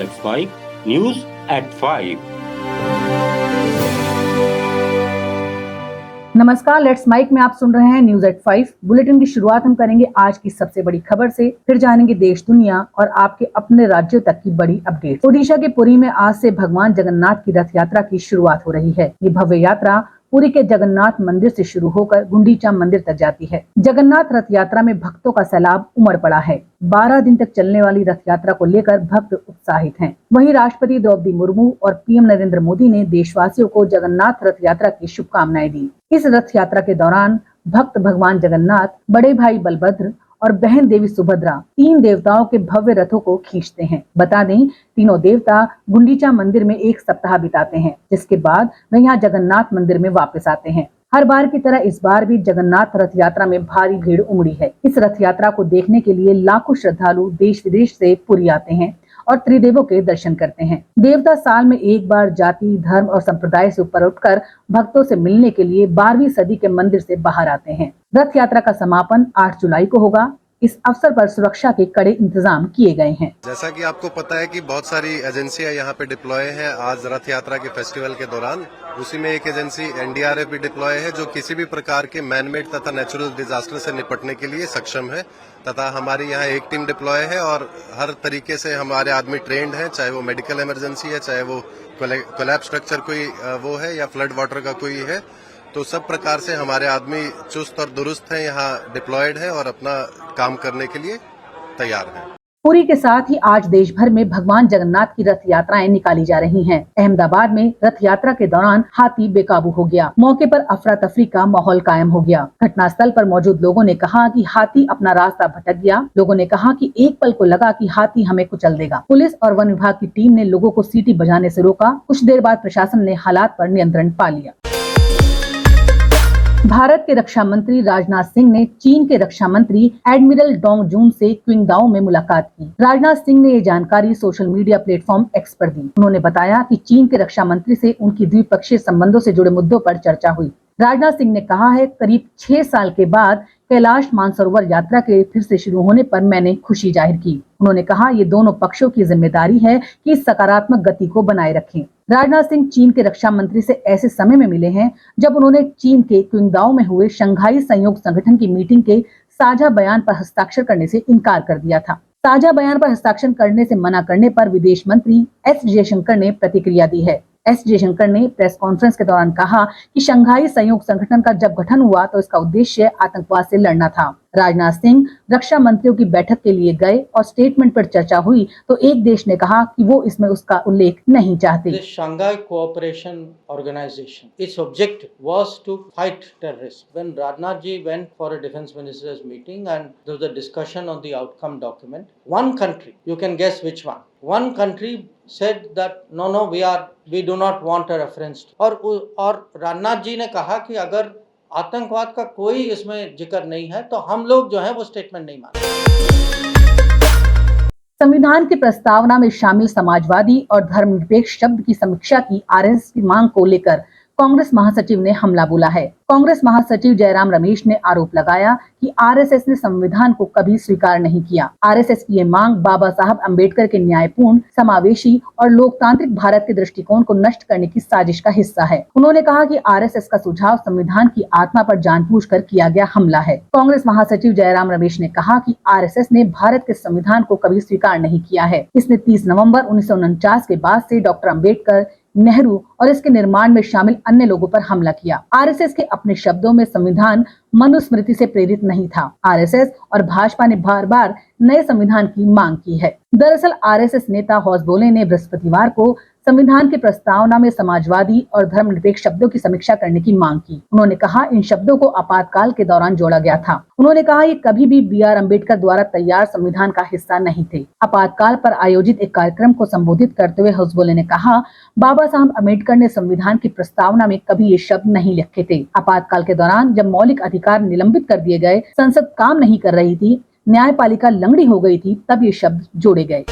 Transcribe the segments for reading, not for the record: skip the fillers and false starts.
That's why News at 5. नमस्कार, let's mic में आप सुन रहे हैं न्यूज एट 5। बुलेटिन की शुरुआत हम करेंगे आज की सबसे बड़ी खबर से, फिर जानेंगे देश दुनिया और आपके अपने राज्यों तक की बड़ी अपडेट। ओडिशा के पुरी में आज से भगवान जगन्नाथ की रथ यात्रा की शुरुआत हो रही है। ये भव्य यात्रा पुरी के जगन्नाथ मंदिर से शुरू होकर गुंडीचा मंदिर तक जाती है। जगन्नाथ रथ यात्रा में भक्तों का सैलाब उमड़ पड़ा है। 12 दिन तक चलने वाली रथ यात्रा को लेकर भक्त उत्साहित हैं। वहीं राष्ट्रपति द्रौपदी मुर्मू और पीएम नरेंद्र मोदी ने देशवासियों को जगन्नाथ रथ यात्रा की शुभकामनाएं दी। इस रथ यात्रा के दौरान भक्त भगवान जगन्नाथ, बड़े भाई बलभद्र और बहन देवी सुभद्रा 3 देवताओं के भव्य रथों को खींचते हैं। बता दें, तीनों देवता गुंडीचा मंदिर में 1 सप्ताह बिताते हैं, जिसके बाद वे यहाँ जगन्नाथ मंदिर में वापस आते हैं। हर बार की तरह इस बार भी जगन्नाथ रथ यात्रा में भारी भीड़ उमड़ी है। इस रथ यात्रा को देखने के लिए लाखों श्रद्धालु देश विदेश से पुरी आते हैं और त्रिदेवों के दर्शन करते हैं। देवता साल में एक बार जाति, धर्म और संप्रदाय से ऊपर उठकर भक्तों से मिलने के लिए 12वीं सदी के मंदिर से बाहर आते हैं। रथ यात्रा का समापन 8 जुलाई को होगा। इस अवसर पर सुरक्षा के कड़े इंतजाम किए गए हैं। जैसा कि आपको पता है कि बहुत सारी एजेंसियां यहाँ पे डिप्लॉय हैं आज रथ यात्रा के फेस्टिवल के दौरान। उसी में एक एजेंसी एनडीआरएफ भी डिप्लॉय है जो किसी भी प्रकार के मैनमेड तथा नेचुरल डिजास्टर से निपटने के लिए सक्षम है। तथा हमारी यहाँ एक टीम डिप्लॉय है और हर तरीके से हमारे आदमी ट्रेंड हैं, चाहे वो मेडिकल इमरजेंसी है, चाहे वो कोलैप्स स्ट्रक्चर कोई वो है या फ्लड वाटर का कोई है, तो सब प्रकार से हमारे आदमी चुस्त और दुरुस्त हैं, यहाँ डिप्लॉयड है और अपना काम करने के लिए तैयार हैं। पुरी के साथ ही आज देश भर में भगवान जगन्नाथ की रथ यात्राएं निकाली जा रही हैं। अहमदाबाद में रथ यात्रा के दौरान हाथी बेकाबू हो गया। मौके पर अफरा तफरी का माहौल कायम हो गया। घटनास्थल पर मौजूद लोगों ने कहा कि हाथी अपना रास्ता भटक गया। लोगों ने कहा कि एक पल को लगा कि हाथी हमें कुचल देगा। पुलिस और वन विभाग की टीम ने लोगों को सीटी बजाने से रोका। कुछ देर बाद प्रशासन ने हालात पर नियंत्रण पा लिया। भारत के रक्षा मंत्री राजनाथ सिंह ने चीन के रक्षा मंत्री एडमिरल डोंग जून से क्विंगडाओ में मुलाकात की। राजनाथ सिंह ने ये जानकारी सोशल मीडिया प्लेटफॉर्म एक्स पर दी। उन्होंने बताया कि चीन के रक्षा मंत्री से उनकी द्विपक्षीय संबंधों से जुड़े मुद्दों पर चर्चा हुई। राजनाथ सिंह ने कहा है, करीब 6 साल के बाद कैलाश मानसरोवर यात्रा के फिर से शुरू होने पर मैंने खुशी जाहिर की। उन्होंने कहा, ये दोनों पक्षों की जिम्मेदारी है कि सकारात्मक गति को बनाए रखें। राजनाथ सिंह चीन के रक्षा मंत्री से ऐसे समय में मिले हैं जब उन्होंने चीन के क्विंगडाओ में हुए शंघाई सहयोग संगठन की मीटिंग के साझा बयान पर हस्ताक्षर करने से इनकार कर दिया था। साझा बयान पर हस्ताक्षर करने से मना करने पर विदेश मंत्री एस जयशंकर ने प्रतिक्रिया दी है। एस जयशंकर ने प्रेस कॉन्फ्रेंस के दौरान कहा कि शंघाई सहयोग संगठन का जब गठन हुआ तो इसका उद्देश्य आतंकवाद से लड़ना था। राजनाथ सिंह रक्षा मंत्रियों की बैठक के लिए गए और स्टेटमेंट पर चर्चा हुई तो एक देश ने कहा कि वो इसमें उसका उल्लेख नहीं चाहते। Shanghai Cooperation Organization, its objective was to fight terrorism. When Rajnath ji went for a defense ministers meeting and there was a discussion on the outcome document, one country, you can guess which one country said that no, we do not want a reference. और राजनाथ जी ने कहा कि अगर आतंकवाद का कोई इसमें जिक्र नहीं है तो हम लोग जो है वो स्टेटमेंट नहीं मानते। संविधान की प्रस्तावना में शामिल समाजवादी और धर्मनिरपेक्ष शब्द की समीक्षा की आरएसएस की मांग को लेकर कांग्रेस महासचिव ने हमला बोला है। कांग्रेस महासचिव जयराम रमेश ने आरोप लगाया कि आरएसएस ने संविधान को कभी स्वीकार नहीं किया। आरएसएस की ये मांग बाबा साहब अम्बेडकर के न्यायपूर्ण, समावेशी और लोकतांत्रिक भारत के दृष्टिकोण को नष्ट करने की साजिश का हिस्सा है। उन्होंने कहा कि आरएसएस का सुझाव संविधान की आत्मा पर जानबूझकर किया गया हमला है। कांग्रेस महासचिव जयराम रमेश ने कहा कि आरएसएस ने भारत के संविधान को कभी स्वीकार नहीं किया है। इसने 30 नवम्बर 1949 के बाद से डॉक्टर अम्बेडकर, नेहरू और इसके निर्माण में शामिल अन्य लोगों पर हमला किया। आरएसएस के अपने शब्दों में संविधान मनुस्मृति से प्रेरित नहीं था। आरएसएस और भाजपा ने बार बार नए संविधान की मांग की है। दरअसल आरएसएस नेता होसबोले ने बृहस्पतिवार को संविधान की प्रस्तावना में समाजवादी और धर्मनिरपेक्ष शब्दों की समीक्षा करने की मांग की। उन्होंने कहा, इन शब्दों को आपातकाल के दौरान जोड़ा गया था। उन्होंने कहा, ये कभी भी बीआर अम्बेडकर द्वारा तैयार संविधान का हिस्सा नहीं थे। आपातकाल पर आयोजित एक कार्यक्रम को संबोधित करते हुए होसबोले ने कहा, बाबा साहब अम्बेडकर ने संविधान की प्रस्तावना में कभी ये शब्द नहीं लिखे थे। आपातकाल के दौरान जब मौलिक अधिकार निलंबित कर दिए गए, संसद काम नहीं कर रही थी, न्यायपालिका लंगड़ी हो गई थी, तब ये शब्द जोड़े गए।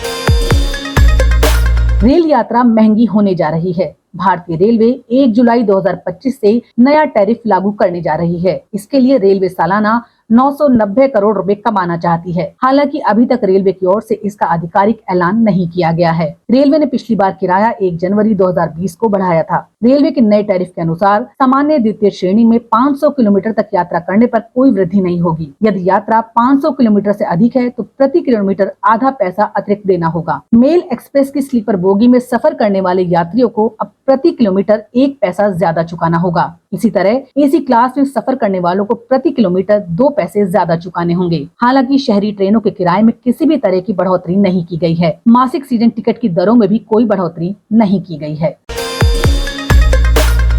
रेल यात्रा महंगी होने जा रही है। भारतीय रेलवे 1 जुलाई 2025 से नया टैरिफ लागू करने जा रही है। इसके लिए रेलवे सालाना 990 करोड़ रुपए कमाना चाहती है। हालांकि अभी तक रेलवे की ओर से इसका आधिकारिक ऐलान नहीं किया गया है। रेलवे ने पिछली बार किराया 1 जनवरी 2020 को बढ़ाया था। रेलवे के नए टैरिफ के अनुसार सामान्य द्वितीय श्रेणी में 500 किलोमीटर तक यात्रा करने पर कोई वृद्धि नहीं होगी। यदि यात्रा 500 किलोमीटर से अधिक है तो प्रति किलोमीटर आधा पैसा अतिरिक्त देना होगा। मेल एक्सप्रेस की स्लीपर बोगी में सफर करने वाले यात्रियों को अब प्रति किलोमीटर 1 पैसा ज्यादा चुकाना होगा। इसी तरह एसी क्लास में सफर करने वालों को प्रति किलोमीटर 2 पैसे ज्यादा चुकाने होंगे। हालांकि शहरी ट्रेनों के किराए में किसी भी तरह की बढ़ोतरी नहीं की गई है। मासिक सीजन टिकट की दरों में भी कोई बढ़ोतरी नहीं की गई है।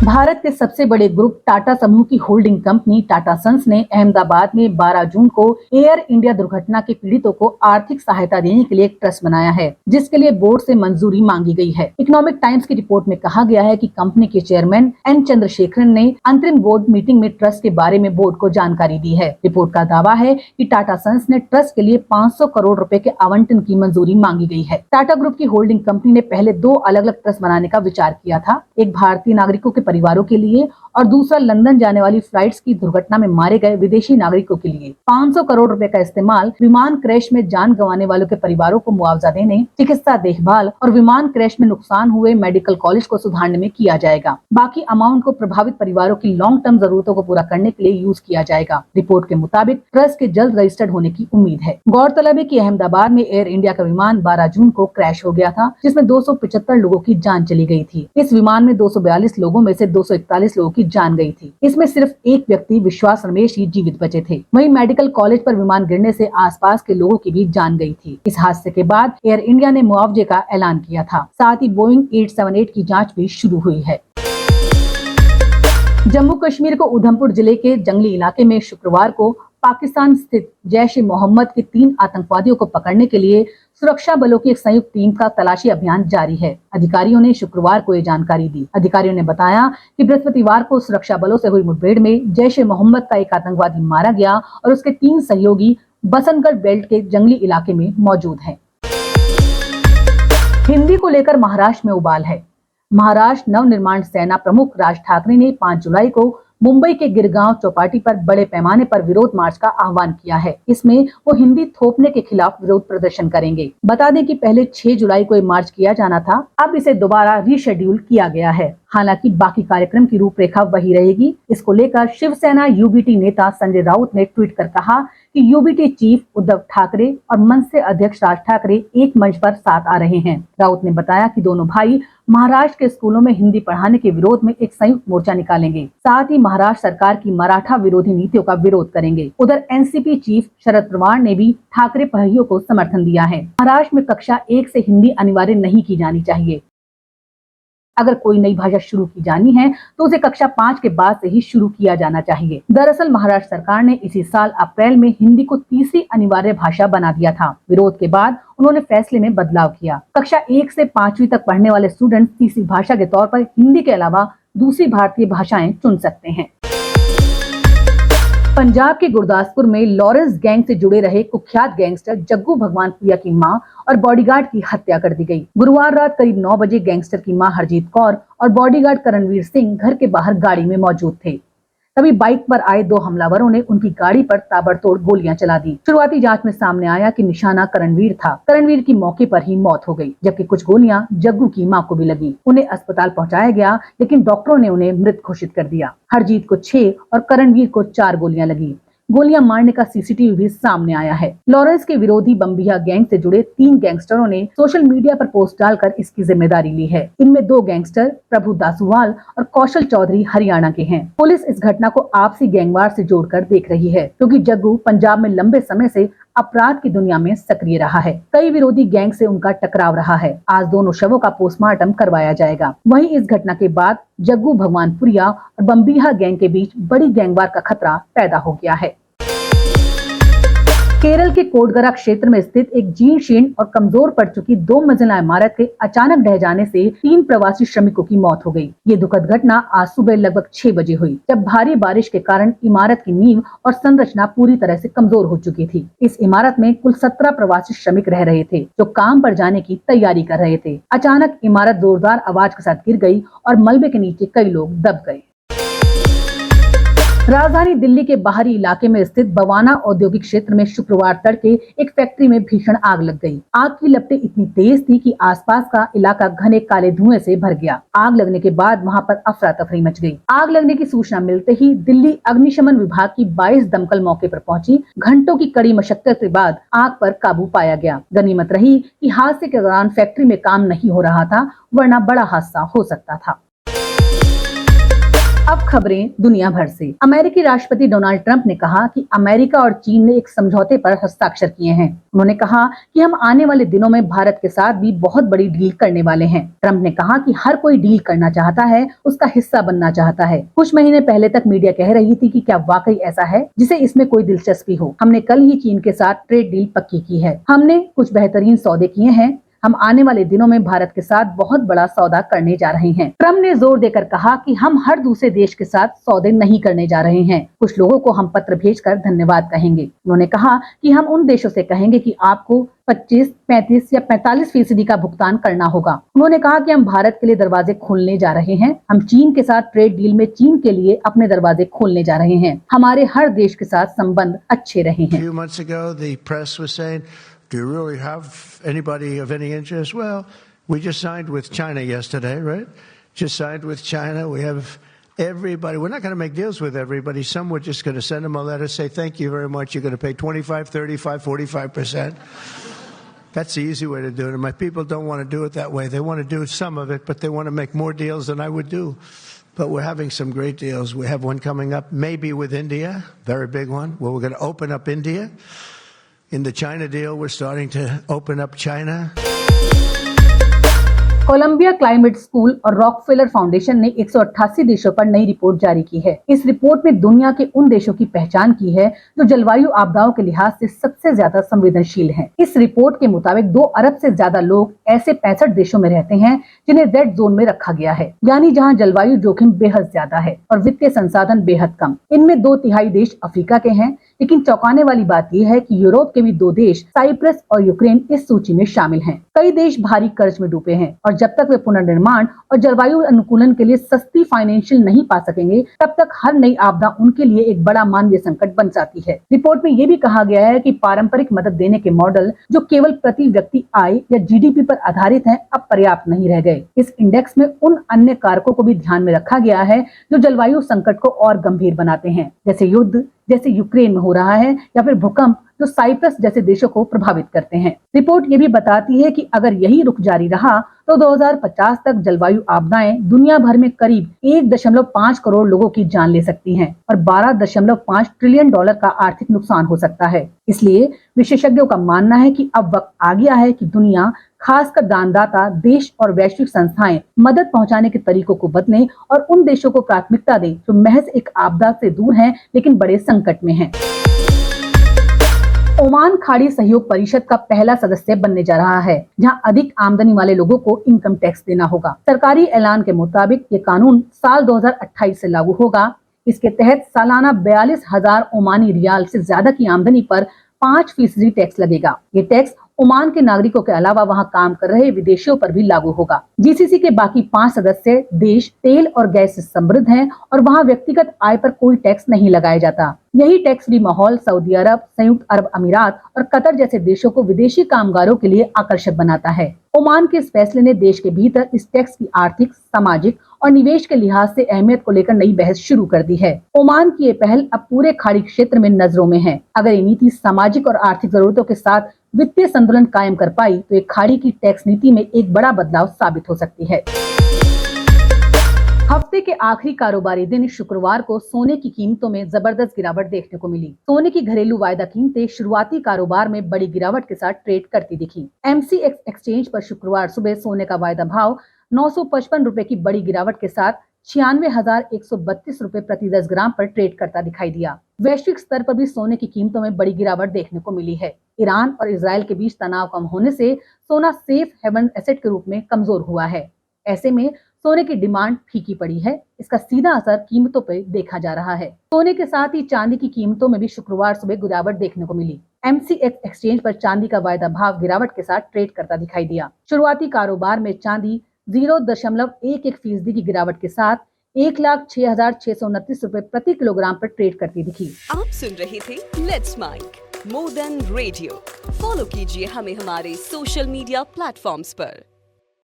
भारत के सबसे बड़े ग्रुप टाटा समूह की होल्डिंग कंपनी टाटा सन्स ने अहमदाबाद में 12 जून को एयर इंडिया दुर्घटना के पीड़ितों को आर्थिक सहायता देने के लिए एक ट्रस्ट बनाया है, जिसके लिए बोर्ड से मंजूरी मांगी गई है। इकोनॉमिक टाइम्स की रिपोर्ट में कहा गया है कि कंपनी के चेयरमैन एन चंद्रशेखरन ने अंतरिम बोर्ड मीटिंग में ट्रस्ट के बारे में बोर्ड को जानकारी दी है। रिपोर्ट का दावा है कि टाटा सन्स ने ट्रस्ट के लिए 500 करोड़ रुपए के आवंटन की मंजूरी मांगी गई है। टाटा ग्रुप की होल्डिंग कंपनी ने पहले 2 अलग अलग ट्रस्ट बनाने का विचार किया था, एक भारतीय नागरिकों के परिवारों के लिए और दूसरा लंदन जाने वाली फ्लाइट्स की दुर्घटना में मारे गए विदेशी नागरिकों के लिए। 500 करोड़ रुपए का इस्तेमाल विमान क्रैश में जान गंवाने वालों के परिवारों को मुआवजा देने, चिकित्सा देखभाल और विमान क्रैश में नुकसान हुए मेडिकल कॉलेज को सुधारने में किया जाएगा। बाकी अमाउंट को प्रभावित परिवारों की लॉन्ग टर्म जरूरतों को पूरा करने के लिए यूज किया जाएगा। रिपोर्ट के मुताबिक ट्रस्ट के जल्द रजिस्टर्ड होने की उम्मीद है। गौरतलब है कि अहमदाबाद में एयर इंडिया का विमान 12 जून को क्रैश हो गया था, जिसमें 275 लोगों की जान चली गई थी। इस विमान में 242 लोगों में से 241 लोगों की जान गई थी। इसमें सिर्फ एक व्यक्ति विश्वास रमेश ही जीवित बचे थे। वहीं मेडिकल कॉलेज पर विमान गिरने से आसपास के लोगों की भी जान गई थी। इस हादसे के बाद एयर इंडिया ने मुआवजे का ऐलान किया था। साथ ही बोइंग 878 की जांच भी शुरू हुई है। जम्मू कश्मीर को उधमपुर जिले के जंगली इलाके में शुक्रवार को पाकिस्तान स्थित जैश-ए-मोहम्मद के 3 आतंकवादियों को पकड़ने के लिए सुरक्षा बलों की एक संयुक्त टीम का तलाशी अभियान जारी है। अधिकारियों ने शुक्रवार को ये जानकारी दी। अधिकारियों ने बताया कि बृहस्पतिवार को सुरक्षा बलों से हुई मुठभेड़ में जैश-ए-मोहम्मद का एक आतंकवादी मारा गया और उसके 3 सहयोगी बसंतगढ़ बेल्ट के जंगली इलाके में मौजूद हैं। हिंदी को लेकर महाराष्ट्र में उबाल है। महाराष्ट्र नवनिर्माण सेना प्रमुख राज ठाकरे ने 5 जुलाई को मुंबई के गिरगांव चौपाटी पर बड़े पैमाने पर विरोध मार्च का आह्वान किया है। इसमें वो हिंदी थोपने के खिलाफ विरोध प्रदर्शन करेंगे। बता दें कि पहले 6 जुलाई को ये मार्च किया जाना था, अब इसे दोबारा रीशेड्यूल किया गया है। हालांकि बाकी कार्यक्रम की रूपरेखा वही रहेगी। इसको लेकर शिवसेना यूबीटी नेता संजय राउत ने ट्वीट कर कहा कि यूबीटी चीफ उद्धव ठाकरे और मनसे अध्यक्ष राज ठाकरे एक मंच पर साथ आ रहे हैं। राउत ने बताया कि दोनों भाई महाराष्ट्र के स्कूलों में हिंदी पढ़ाने के विरोध में एक संयुक्त मोर्चा निकालेंगे। साथ ही महाराष्ट्र सरकार की मराठा विरोधी नीतियों का विरोध करेंगे। उधर एनसीपी चीफ शरद पवार ने भी ठाकरे पहियों को समर्थन दिया है। महाराष्ट्र में कक्षा 1 से हिंदी अनिवार्य नहीं की जानी चाहिए। अगर कोई नई भाषा शुरू की जानी है तो उसे कक्षा 5 के बाद से ही शुरू किया जाना चाहिए। दरअसल महाराष्ट्र सरकार ने इसी साल अप्रैल में हिंदी को तीसरी अनिवार्य भाषा बना दिया था। विरोध के बाद उन्होंने फैसले में बदलाव किया। कक्षा 1 से 5वीं तक पढ़ने वाले स्टूडेंट तीसरी भाषा के तौर पर हिंदी के अलावा दूसरी भारतीय भाषाएं चुन सकते हैं। पंजाब के गुरदासपुर में लॉरेंस गैंग से जुड़े रहे कुख्यात गैंगस्टर जग्गू भगवानपुरिया की मां और बॉडीगार्ड की हत्या कर दी गई। गुरुवार रात करीब 9 बजे गैंगस्टर की मां हरजीत कौर और बॉडीगार्ड करणवीर सिंह घर के बाहर गाड़ी में मौजूद थे। तभी बाइक पर आए 2 हमलावरों ने उनकी गाड़ी पर ताबड़तोड़ गोलियां चला दी। शुरुआती जांच में सामने आया कि निशाना करणवीर था। करणवीर की मौके पर ही मौत हो गई, जबकि कुछ गोलियां जग्गू की मां को भी लगी। उन्हें अस्पताल पहुंचाया गया, लेकिन डॉक्टरों ने उन्हें मृत घोषित कर दिया। हरजीत को 6 और करणवीर को 4 गोलियां लगी। गोलियां मारने का सीसीटीवी भी सामने आया है। लॉरेंस के विरोधी बम्बिया गैंग से जुड़े 3 गैंगस्टरों ने सोशल मीडिया पर पोस्ट डालकर इसकी जिम्मेदारी ली है। इनमें 2 गैंगस्टर प्रभु दासूवाल और कौशल चौधरी हरियाणा के हैं। पुलिस इस घटना को आपसी गैंगवार से जोड़कर देख रही है, क्योंकि जग्गू पंजाब में लंबे समय से अपराध की दुनिया में सक्रिय रहा है। कई विरोधी गैंग से उनका टकराव रहा है। आज दोनों शवों का पोस्टमार्टम करवाया जाएगा। वहीं इस घटना के बाद जग्गू भगवानपुरिया और बम्बिया गैंग के बीच बड़ी गैंगवार का खतरा पैदा हो गया है। केरल के कोडगरा क्षेत्र में स्थित एक जीर्ण शीर्ण और कमजोर पड़ चुकी 2 मंजिला इमारत के अचानक ढह जाने से 3 प्रवासी श्रमिकों की मौत हो गई। ये दुखद घटना आज सुबह लगभग 6 बजे हुई, जब भारी बारिश के कारण इमारत की नींव और संरचना पूरी तरह से कमजोर हो चुकी थी। इस इमारत में कुल 17 प्रवासी श्रमिक रह रहे थे, जो काम पर जाने की तैयारी कर रहे थे। अचानक इमारत जोरदार आवाज के साथ गिर गई और मलबे के नीचे कई लोग दब गए। राजधानी दिल्ली के बाहरी इलाके में स्थित बवाना औद्योगिक क्षेत्र में शुक्रवार तड़के एक फैक्ट्री में भीषण आग लग गई। आग की लपटें इतनी तेज थी कि आसपास का इलाका घने काले धुएं से भर गया। आग लगने के बाद वहां पर अफरा तफरी मच गई। आग लगने की सूचना मिलते ही दिल्ली अग्निशमन विभाग की 22 दमकल मौके पर पहुंची। घंटों की कड़ी मशक्कत के बाद आग पर काबू पाया गया। गनीमत रही कि हादसे के दौरान फैक्ट्री में काम नहीं हो रहा था, वरना बड़ा हादसा हो सकता था। अब खबरें दुनिया भर से। अमेरिकी राष्ट्रपति डोनाल्ड ट्रंप ने कहा कि अमेरिका और चीन ने एक समझौते पर हस्ताक्षर किए हैं। उन्होंने कहा कि हम आने वाले दिनों में भारत के साथ भी बहुत बड़ी डील करने वाले हैं। ट्रंप ने कहा कि हर कोई डील करना चाहता है, उसका हिस्सा बनना चाहता है। कुछ महीने पहले तक मीडिया कह रही थी कि क्या वाकई ऐसा है जिसे इसमें कोई दिलचस्पी हो। हमने कल ही चीन के साथ ट्रेड डील पक्की की है। हमने कुछ बेहतरीन सौदे किए हैं। हम आने वाले दिनों में भारत के साथ बहुत बड़ा सौदा करने जा रहे हैं। ट्रंप ने जोर देकर कहा कि हम हर दूसरे देश के साथ सौदे नहीं करने जा रहे हैं। कुछ लोगों को हम पत्र भेजकर धन्यवाद कहेंगे। उन्होंने कहा कि हम उन देशों से कहेंगे कि आपको 25, 35 या 45% का भुगतान करना होगा। उन्होंने कहा कि हम भारत के लिए दरवाजे खोलने जा रहे हैं। हम चीन के साथ ट्रेड डील में चीन के लिए अपने दरवाजे खोलने जा रहे हैं। हमारे हर देश के साथ संबंध अच्छे रहे हैं। Do you really have anybody of any interest? Well, we just signed with China yesterday, right? Just signed with China. We have everybody. We're not going to make deals with everybody. Some we're just going to send them a letter, say thank you very much. You're going to pay 25, 35, 45%. That's the easy way to do it. And my people don't want to do it that way. They want to do some of it, but they want to make more deals than I would do. But we're having some great deals. We have one coming up, maybe with India, very big one, where we're going to open up India. In the China deal, we're starting to open up China. Columbia climate school और Rockefeller foundation ने 188 देशों पर नई report जारी की है। इस report में दुनिया के उन देशों की पहचान की है जो जलवायु आपदाओं के लिहाज से सबसे ज्यादा संवेदनशील हैं। इस रिपोर्ट के मुताबिक 2 अरब से ज्यादा लोग ऐसे 65 देशों में रहते हैं जिन्हें रेड जोन में रखा गया है, यानी जहां जलवायु जोखिम बेहद ज्यादा है और वित्तीय संसाधन बेहद कम। इनमें 2/3 देश अफ्रीका के हैं, लेकिन चौंकाने वाली बात यह है कि यूरोप के भी 2 देश साइप्रस और यूक्रेन इस सूची में शामिल हैं। कई देश भारी कर्ज में डूबे हैं और जब तक वे पुनर्निर्माण और जलवायु अनुकूलन के लिए सस्ती फाइनेंशियल नहीं पा सकेंगे, तब तक हर नई आपदा उनके लिए एक बड़ा मानवीय संकट बन जाती है। रिपोर्ट में ये भी कहा गया है कि पारंपरिक मदद देने के मॉडल जो केवल प्रति व्यक्ति आय या जीडीपी पर आधारित हैं, अब पर्याप्त नहीं रह गए। इस इंडेक्स में उन अन्य कारकों को भी ध्यान में रखा गया है जो जलवायु संकट को और गंभीर बनाते हैं, जैसे युद्ध जैसे यूक्रेन में हो रहा है या फिर भूकंप जो साइप्रस जैसे देशों को प्रभावित करते हैं। रिपोर्ट ये भी बताती है कि अगर यही रुख जारी रहा तो 2050 तक जलवायु आपदाएं दुनिया भर में करीब 1.5 करोड़ लोगों की जान ले सकती हैं और 12.5 ट्रिलियन डॉलर का आर्थिक नुकसान हो सकता है। इसलिए विशेषज्ञों का मानना है कि अब वक्त आ गया है कि दुनिया, खासकर दानदाता देश और वैश्विक संस्थाएं मदद पहुंचाने के तरीकों को बदलें और उन देशों को प्राथमिकता दें जो महज एक आपदा से दूर हैं लेकिन बड़े संकट में हैं। ओमान खाड़ी सहयोग परिषद का पहला सदस्य बनने जा रहा है, जहां अधिक आमदनी वाले लोगों को इनकम टैक्स देना होगा। सरकारी ऐलान के मुताबिक ये कानून साल 2028 से लागू होगा। इसके तहत सालाना 42,000 ओमानी रियाल से ज्यादा की आमदनी पर 5% टैक्स लगेगा। ये टैक्स ओमान के नागरिकों के अलावा वहां काम कर रहे विदेशियों पर भी लागू होगा। जीसीसी के बाकी 5 सदस्य देश तेल और गैस से समृद्ध हैं और वहां व्यक्तिगत आय पर कोई टैक्स नहीं लगाया जाता। यही टैक्स फ्री माहौल सऊदी अरब, संयुक्त अरब अमीरात और कतर जैसे देशों को विदेशी कामगारों के लिए आकर्षक बनाता है। ओमान के इस फैसले ने देश के भीतर इस टैक्स की आर्थिक, सामाजिक और निवेश के लिहाज से अहमियत को लेकर नई बहस शुरू कर दी है। ओमान की ये पहल अब पूरे खाड़ी क्षेत्र में नजरों में है। अगर ये नीति सामाजिक और आर्थिक जरूरतों के साथ वित्तीय संतुलन कायम कर पाई तो एक खाड़ी की टैक्स नीति में एक बड़ा बदलाव साबित हो सकती है। हफ्ते के आखिरी कारोबारी दिन शुक्रवार को सोने की कीमतों में जबरदस्त गिरावट देखने को मिली। सोने की घरेलू वायदा कीमतें शुरुआती कारोबार में बड़ी गिरावट के साथ ट्रेड करती दिखी। MCX एक्सचेंज पर शुक्रवार सुबह सोने का वायदा भाव 955 रुपए की बड़ी गिरावट के साथ 96,132 रुपए प्रति 10 ग्राम पर ट्रेड करता दिखाई दिया। वैश्विक स्तर पर भी सोने की कीमतों में बड़ी गिरावट देखने को मिली है। ईरान और इजराइल के बीच तनाव कम होने से सोना सेफ हेवन एसेट के रूप में कमजोर हुआ है। ऐसे में सोने की डिमांड फीकी पड़ी है। इसका सीधा असर कीमतों पर देखा जा रहा है। सोने के साथ ही चांदी की कीमतों में भी शुक्रवार सुबह गिरावट देखने को मिली। MCX एक्सचेंज पर चांदी का वायदा भाव गिरावट के साथ ट्रेड करता दिखाई दिया। शुरुआती कारोबार में चांदी 0.11% की गिरावट के साथ 1,06,629 रुपए प्रति किलोग्राम पर ट्रेड करती दिखी। आप सुन रहे थे let's make more than radio. Follow कीजिए हमें हमारे सोशल मीडिया प्लेटफॉर्म्स पर।